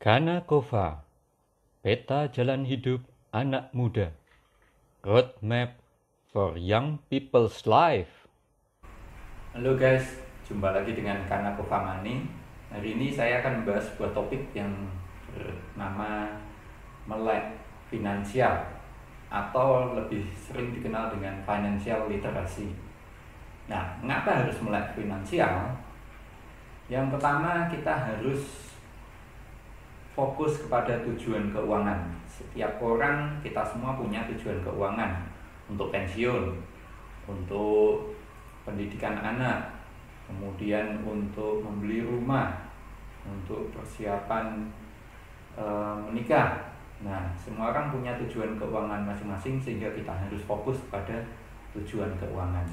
Kanakova, peta jalan hidup anak muda, roadmap for young people's life. Halo guys, jumpa lagi dengan Kanakova Money. Hari ini saya akan membahas sebuah topik yang bernama melek finansial atau lebih sering dikenal dengan financial literacy. Nah, mengapa harus melek finansial? Yang pertama, kita harus fokus kepada tujuan keuangan. Setiap orang, kita semua punya tujuan keuangan untuk pensiun, untuk pendidikan anak, kemudian untuk membeli rumah, untuk persiapan menikah. Nah, semua orang punya tujuan keuangan masing-masing sehingga kita harus fokus pada tujuan keuangan.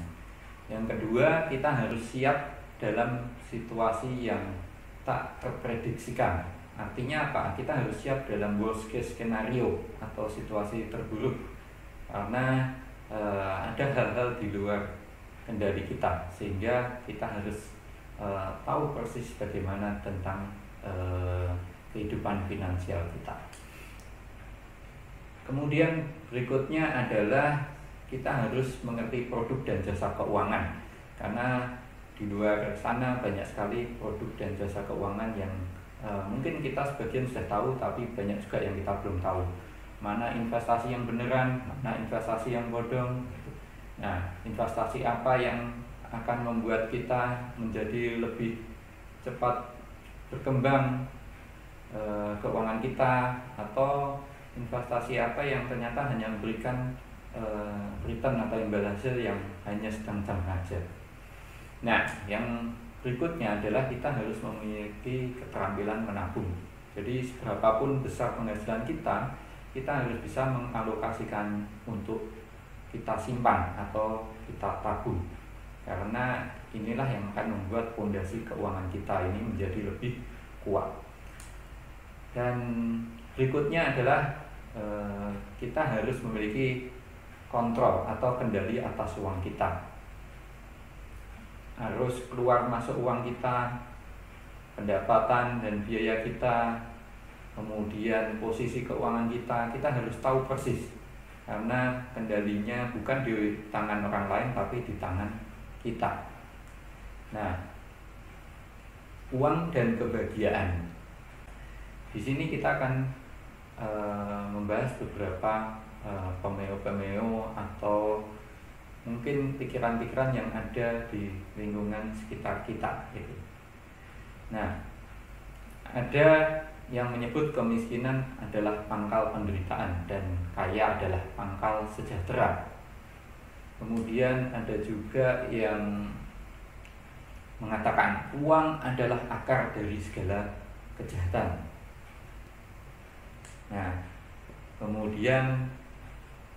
Yang kedua, kita harus siap dalam situasi yang tak terprediksikan. Artinya apa? Kita harus siap dalam worst case scenario atau situasi terburuk, karena ada hal-hal di luar kendali kita, sehingga kita harus tahu persis bagaimana tentang kehidupan finansial kita. Kemudian berikutnya adalah kita harus mengerti produk dan jasa keuangan, karena di luar sana banyak sekali produk dan jasa keuangan yang mungkin kita sebagian sudah tahu, tapi banyak juga yang kita belum tahu. Mana investasi yang beneran, mana investasi yang bodong. Nah, investasi apa yang akan membuat kita menjadi lebih cepat berkembang keuangan kita, atau investasi apa yang ternyata hanya memberikan return atau imbal hasil yang hanya sedang-sedang saja. Nah, yang berikutnya adalah kita harus memiliki keterampilan menabung. Jadi seberapapun besar penghasilan kita harus bisa mengalokasikan untuk kita simpan atau kita tabung. Karena inilah yang akan membuat fondasi keuangan kita ini menjadi lebih kuat. Dan berikutnya adalah kita harus memiliki kontrol atau kendali atas uang kita. Harus keluar masuk uang kita, pendapatan dan biaya kita, kemudian posisi keuangan kita harus tahu persis, karena kendalinya bukan di tangan orang lain tapi di tangan kita. Nah, uang dan kebahagiaan. Di sini kita akan membahas beberapa pemeo-pemeo atau mungkin pikiran-pikiran yang ada di lingkungan sekitar kita gitu. Nah, ada yang menyebut kemiskinan adalah pangkal penderitaan dan kaya adalah pangkal sejahtera. Kemudian ada juga yang mengatakan uang adalah akar dari segala kejahatan. Nah, kemudian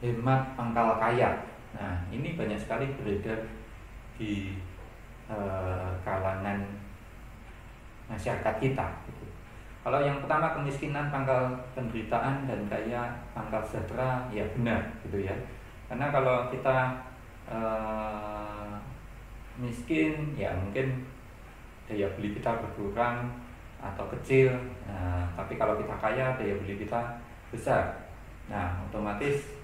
hemat pangkal kaya. Nah, ini banyak sekali beredar di kalangan masyarakat kita gitu. Kalau yang pertama, kemiskinan pangkal penderitaan dan kaya pangkal sejahtera, ya benar gitu ya. Karena kalau kita miskin, ya mungkin daya beli kita berkurang atau kecil. Nah, tapi kalau kita kaya, daya beli kita besar. Nah, otomatis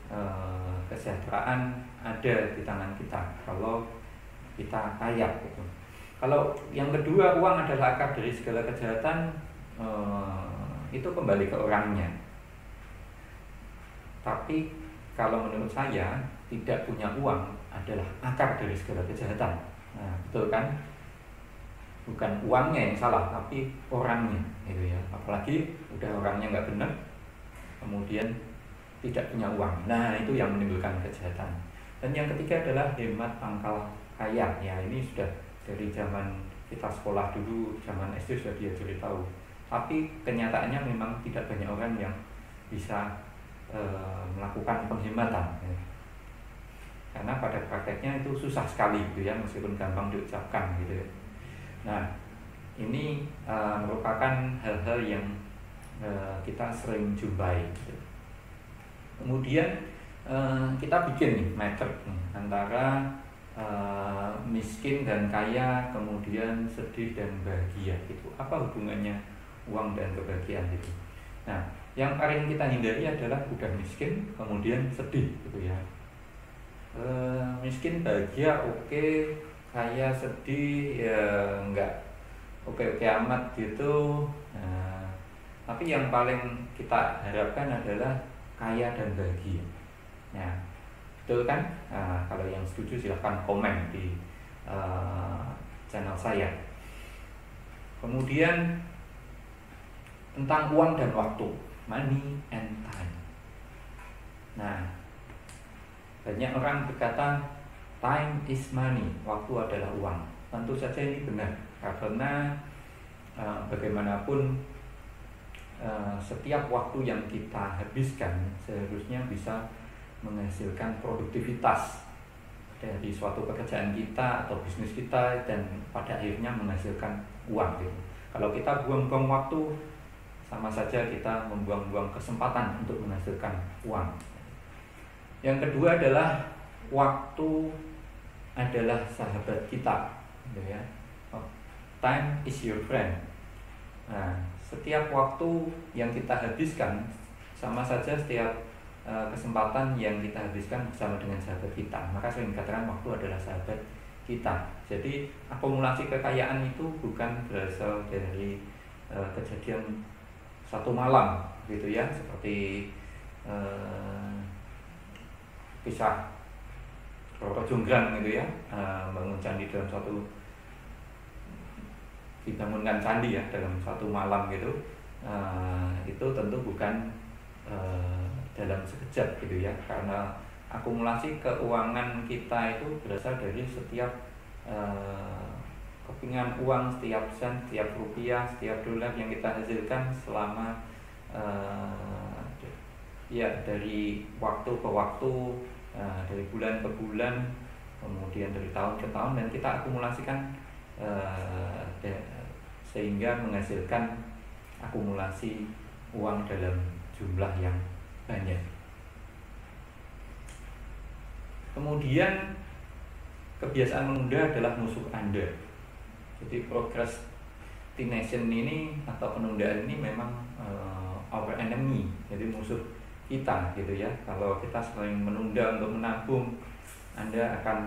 kesejahteraan ada di tangan kita kalau kita kaya gitu. Kalau yang kedua, uang adalah akar dari segala kejahatan, itu kembali ke orangnya. Tapi kalau menurut saya, tidak punya uang adalah akar dari segala kejahatan. Nah, betul kan? Bukan uangnya yang salah, tapi orangnya gitu ya. Apalagi udah orangnya nggak benar, kemudian tidak punya uang. Nah, itu yang menimbulkan kejahatan. Dan yang ketiga adalah hemat pangkal kaya. Ya, ini sudah dari zaman kita sekolah dulu, zaman SD sudah diajari tahu. Tapi kenyataannya memang tidak banyak orang yang bisa melakukan penghematan ya. Karena pada prakteknya itu susah sekali gitu ya, meskipun gampang diucapkan gitu ya. Nah, ini merupakan hal-hal yang kita sering jumpai gitu. Kemudian kita bikin nih matrix antara miskin dan kaya, kemudian sedih dan bahagia gitu. Apa hubungannya uang dan kebahagiaan itu. Nah, yang paling kita hindari adalah udah miskin kemudian sedih gitu ya. Miskin bahagia oke, kaya sedih ya enggak oke amat gitu. Nah, tapi yang paling kita harapkan adalah kaya dan bahagia. Nah, betul kan? Nah, kalau yang setuju silahkan komen di channel saya. Kemudian tentang uang dan waktu, money and time. Nah, banyak orang berkata time is money, waktu adalah uang. Tentu saja ini benar, karena bagaimanapun setiap waktu yang kita habiskan seharusnya bisa menghasilkan produktivitas dari suatu pekerjaan kita atau bisnis kita, dan pada akhirnya menghasilkan uang gitu. Kalau kita buang-buang waktu, sama saja kita membuang-buang kesempatan untuk menghasilkan uang. Yang kedua adalah waktu adalah sahabat kita, gitu ya. Time is your friend. Nah, setiap waktu yang kita habiskan, sama saja setiap kesempatan yang kita habiskan bersama dengan sahabat kita. Maka sering dikatakan waktu adalah sahabat kita. Jadi akumulasi kekayaan itu bukan berasal dari kejadian satu malam gitu ya, seperti kisah Roro Jonggrang gitu ya, bangun candi dalam suatu, dibangunkan candi ya dalam satu malam gitu. Itu tentu bukan dalam sekejap gitu ya, karena akumulasi keuangan kita itu berasal dari setiap kepingan uang, setiap sen, setiap rupiah, setiap dolar yang kita hasilkan selama ya dari waktu ke waktu, dari bulan ke bulan, kemudian dari tahun ke tahun, dan kita akumulasikan sehingga menghasilkan akumulasi uang dalam jumlah yang banyak. Kemudian kebiasaan menunda adalah musuh Anda. Jadi procrastination ini atau penundaan ini memang our enemy, jadi musuh kita gitu ya. Kalau kita sering menunda untuk menabung, Anda akan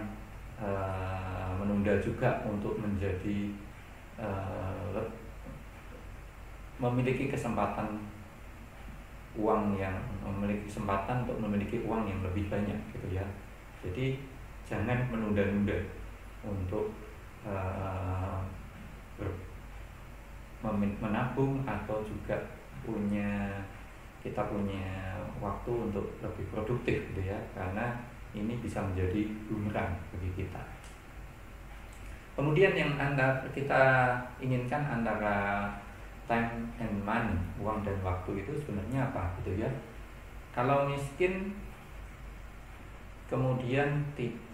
menunda juga untuk menjadi memiliki kesempatan uang yang untuk memiliki uang yang lebih banyak gitu ya. Jadi jangan menunda-nunda untuk menabung atau juga kita punya waktu untuk lebih produktif gitu ya, karena ini bisa menjadi bumerang bagi kita. Kemudian yang kita inginkan antara time and money, uang dan waktu itu sebenarnya apa gitu ya. Kalau miskin kemudian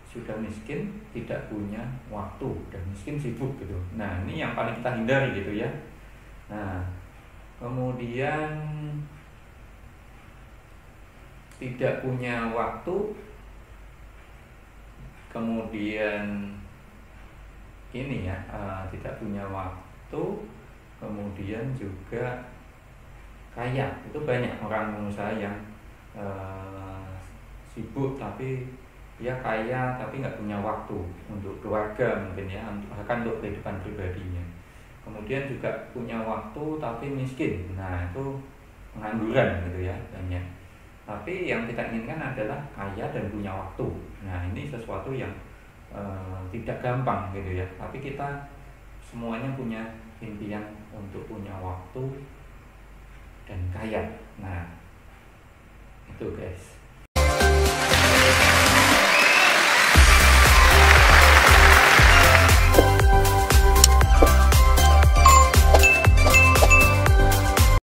sudah miskin, tidak punya waktu, dan miskin sibuk gitu. Nah, ini yang paling kita hindari gitu ya. Nah, kemudian tidak punya waktu, kemudian ini ya, tidak punya waktu, kemudian juga kaya. Itu banyak orang pengusaha yang sibuk tapi dia kaya tapi nggak punya waktu untuk keluarga mungkin ya, bahkan untuk kehidupan pribadinya. Kemudian juga punya waktu tapi miskin. Nah, itu pengangguran gitu ya, banyak. Tapi yang kita inginkan adalah kaya dan punya waktu. Nah, ini sesuatu yang tidak gampang gitu ya, tapi kita semuanya punya impian untuk punya waktu dan kaya. Nah, itu guys.